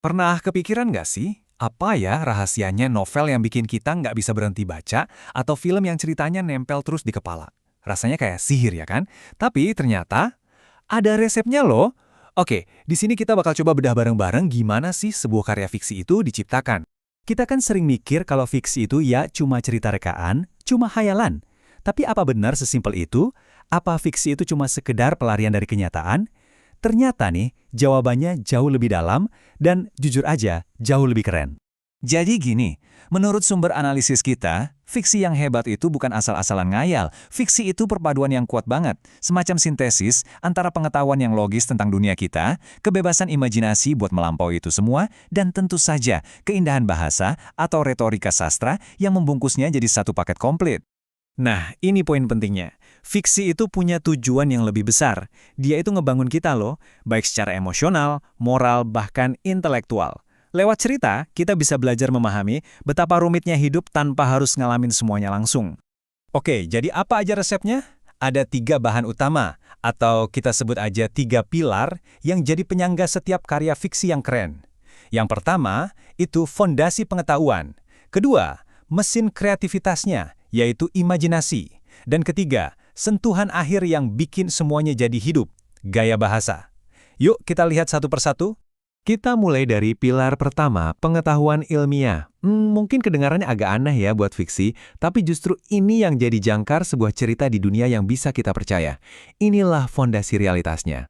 Pernah kepikiran nggak sih, apa ya rahasianya novel yang bikin kita nggak bisa berhenti baca, atau film yang ceritanya nempel terus di kepala? Rasanya kayak sihir ya kan? Tapi ternyata ada resepnya loh. Oke, di sini kita bakal coba bedah bareng-bareng gimana sih sebuah karya fiksi itu diciptakan. Kita kan sering mikir kalau fiksi itu ya cuma cerita rekaan, cuma hayalan. Tapi apa benar sesimpel itu? Apa fiksi itu cuma sekedar pelarian dari kenyataan? Ternyata nih, jawabannya jauh lebih dalam dan jujur aja, jauh lebih keren. Jadi gini, menurut sumber analisis kita, fiksi yang hebat itu bukan asal-asalan ngayal. Fiksi itu perpaduan yang kuat banget, semacam sintesis antara pengetahuan yang logis tentang dunia kita, kebebasan imajinasi buat melampaui itu semua, dan tentu saja keindahan bahasa atau retorika sastra yang membungkusnya jadi satu paket komplit. Nah, ini poin pentingnya. Fiksi itu punya tujuan yang lebih besar. Dia itu ngebangun kita loh, baik secara emosional, moral, bahkan intelektual. Lewat cerita, kita bisa belajar memahami betapa rumitnya hidup tanpa harus ngalamin semuanya langsung. Oke, jadi apa aja resepnya? Ada 3 bahan utama, atau kita sebut aja 3 pilar yang jadi penyangga setiap karya fiksi yang keren. Yang pertama, itu fondasi pengetahuan. Kedua, mesin kreativitasnya, yaitu imajinasi. Dan ketiga, sentuhan akhir yang bikin semuanya jadi hidup, gaya bahasa. Yuk kita lihat satu persatu. Kita mulai dari pilar pertama, pengetahuan ilmiah. Mungkin kedengarannya agak aneh ya buat fiksi, tapi justru ini yang jadi jangkar sebuah cerita di dunia yang bisa kita percaya. Inilah fondasi realitasnya.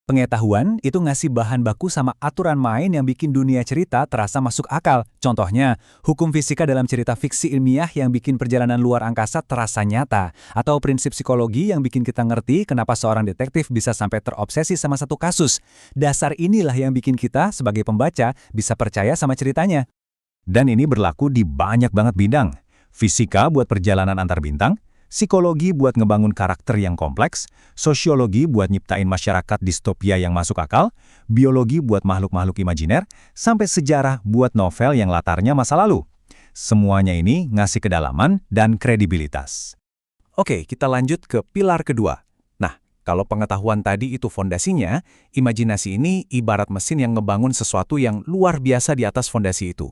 Pengetahuan itu ngasih bahan baku sama aturan main yang bikin dunia cerita terasa masuk akal. Contohnya, hukum fisika dalam cerita fiksi ilmiah yang bikin perjalanan luar angkasa terasa nyata. Atau prinsip psikologi yang bikin kita ngerti kenapa seorang detektif bisa sampai terobsesi sama satu kasus. Dasar inilah yang bikin kita sebagai pembaca bisa percaya sama ceritanya. Dan ini berlaku di banyak banget bidang. Fisika buat perjalanan antar bintang, psikologi buat ngebangun karakter yang kompleks, sosiologi buat nyiptain masyarakat distopia yang masuk akal, biologi buat makhluk-makhluk imajiner, sampai sejarah buat novel yang latarnya masa lalu. Semuanya ini ngasih kedalaman dan kredibilitas. Oke, kita lanjut ke pilar kedua. Nah, kalau pengetahuan tadi itu fondasinya, imajinasi ini ibarat mesin yang ngebangun sesuatu yang luar biasa di atas fondasi itu.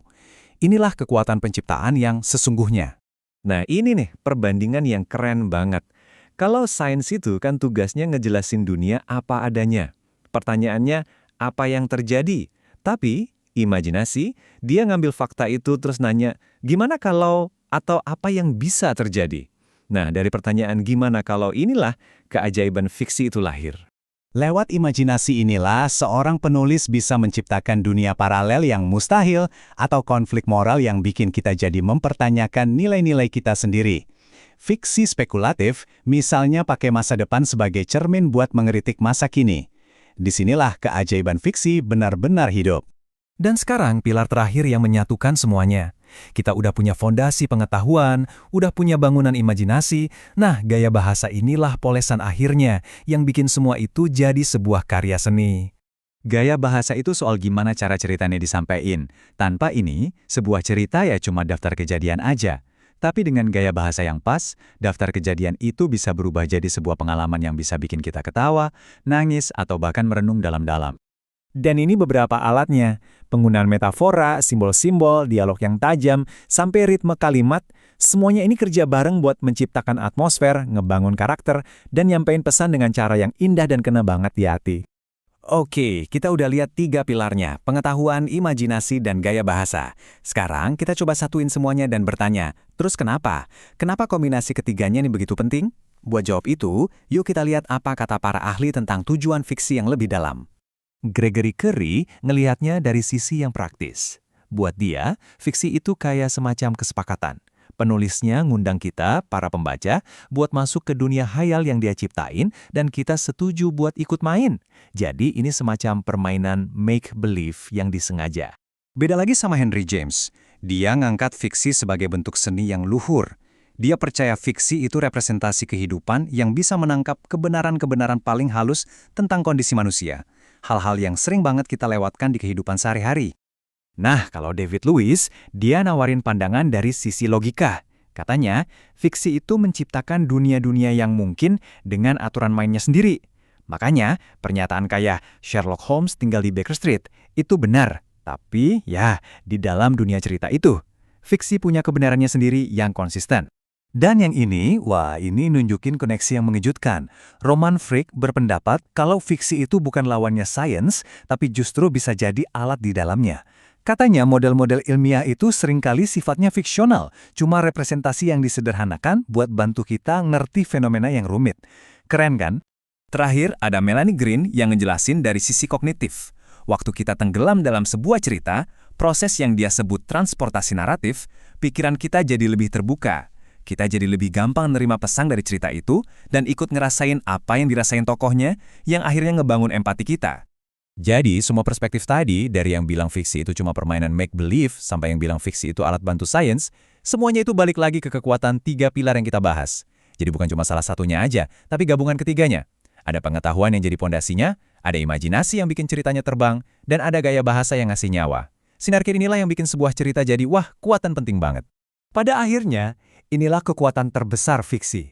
Inilah kekuatan penciptaan yang sesungguhnya. Nah, ini nih perbandingan yang keren banget. Kalau sains itu kan tugasnya ngejelasin dunia apa adanya. Pertanyaannya, apa yang terjadi? Tapi, imajinasi, dia ngambil fakta itu terus nanya, gimana kalau atau apa yang bisa terjadi? Nah, dari pertanyaan gimana kalau inilah keajaiban fiksi itu lahir. Lewat imajinasi inilah seorang penulis bisa menciptakan dunia paralel yang mustahil atau konflik moral yang bikin kita jadi mempertanyakan nilai-nilai kita sendiri. Fiksi spekulatif misalnya pakai masa depan sebagai cermin buat mengeritik masa kini. Disinilah keajaiban fiksi benar-benar hidup. Dan sekarang pilar terakhir yang menyatukan semuanya. Kita udah punya fondasi pengetahuan, udah punya bangunan imajinasi, nah gaya bahasa inilah polesan akhirnya yang bikin semua itu jadi sebuah karya seni. Gaya bahasa itu soal gimana cara ceritanya disampaikan. Tanpa ini, sebuah cerita ya cuma daftar kejadian aja. Tapi dengan gaya bahasa yang pas, daftar kejadian itu bisa berubah jadi sebuah pengalaman yang bisa bikin kita ketawa, nangis, atau bahkan merenung dalam-dalam. Dan ini beberapa alatnya, penggunaan metafora, simbol-simbol, dialog yang tajam, sampai ritme kalimat, semuanya ini kerja bareng buat menciptakan atmosfer, ngebangun karakter, dan nyampein pesan dengan cara yang indah dan kena banget di hati. Oke, kita udah lihat 3 pilarnya, pengetahuan, imajinasi, dan gaya bahasa. Sekarang kita coba satuin semuanya dan bertanya, terus kenapa? Kenapa kombinasi ketiganya ini begitu penting? Buat jawab itu, yuk kita lihat apa kata para ahli tentang tujuan fiksi yang lebih dalam. Gregory Curry ngelihatnya dari sisi yang praktis. Buat dia, fiksi itu kayak semacam kesepakatan. Penulisnya ngundang kita, para pembaca, buat masuk ke dunia hayal yang dia ciptain dan kita setuju buat ikut main. Jadi ini semacam permainan make-believe yang disengaja. Beda lagi sama Henry James. Dia ngangkat fiksi sebagai bentuk seni yang luhur. Dia percaya fiksi itu representasi kehidupan yang bisa menangkap kebenaran-kebenaran paling halus tentang kondisi manusia. Hal-hal yang sering banget kita lewatkan di kehidupan sehari-hari. Nah, kalau David Lewis, dia nawarin pandangan dari sisi logika. Katanya, fiksi itu menciptakan dunia-dunia yang mungkin dengan aturan mainnya sendiri. Makanya, pernyataan kayak Sherlock Holmes tinggal di Baker Street, itu benar. Tapi, ya, di dalam dunia cerita itu, fiksi punya kebenarannya sendiri yang konsisten. Dan yang ini, wah ini nunjukin koneksi yang mengejutkan. Roman Fricke berpendapat kalau fiksi itu bukan lawannya sains, tapi justru bisa jadi alat di dalamnya. Katanya model-model ilmiah itu seringkali sifatnya fiksional, cuma representasi yang disederhanakan buat bantu kita ngerti fenomena yang rumit. Keren kan? Terakhir, ada Melanie Green yang ngejelasin dari sisi kognitif. Waktu kita tenggelam dalam sebuah cerita, proses yang dia sebut transportasi naratif, pikiran kita jadi lebih terbuka. Kita jadi lebih gampang nerima pesan dari cerita itu dan ikut ngerasain apa yang dirasain tokohnya yang akhirnya ngebangun empati kita. Jadi, semua perspektif tadi, dari yang bilang fiksi itu cuma permainan make-believe sampai yang bilang fiksi itu alat bantu sains, semuanya itu balik lagi ke kekuatan 3 pilar yang kita bahas. Jadi bukan cuma salah satunya aja, tapi gabungan ketiganya. Ada pengetahuan yang jadi pondasinya, ada imajinasi yang bikin ceritanya terbang, dan ada gaya bahasa yang ngasih nyawa. Sinergi inilah yang bikin sebuah cerita jadi wah, kuat dan penting banget. Pada akhirnya, inilah kekuatan terbesar fiksi.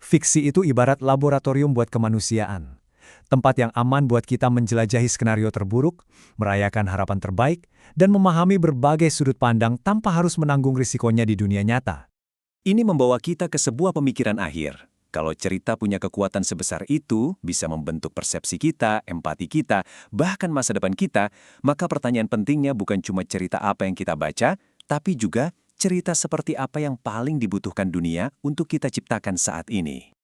Fiksi itu ibarat laboratorium buat kemanusiaan. Tempat yang aman buat kita menjelajahi skenario terburuk, merayakan harapan terbaik, dan memahami berbagai sudut pandang tanpa harus menanggung risikonya di dunia nyata. Ini membawa kita ke sebuah pemikiran akhir. Kalau cerita punya kekuatan sebesar itu, bisa membentuk persepsi kita, empati kita, bahkan masa depan kita, maka pertanyaan pentingnya bukan cuma cerita apa yang kita baca, tapi juga cerita seperti apa yang paling dibutuhkan dunia untuk kita ciptakan saat ini.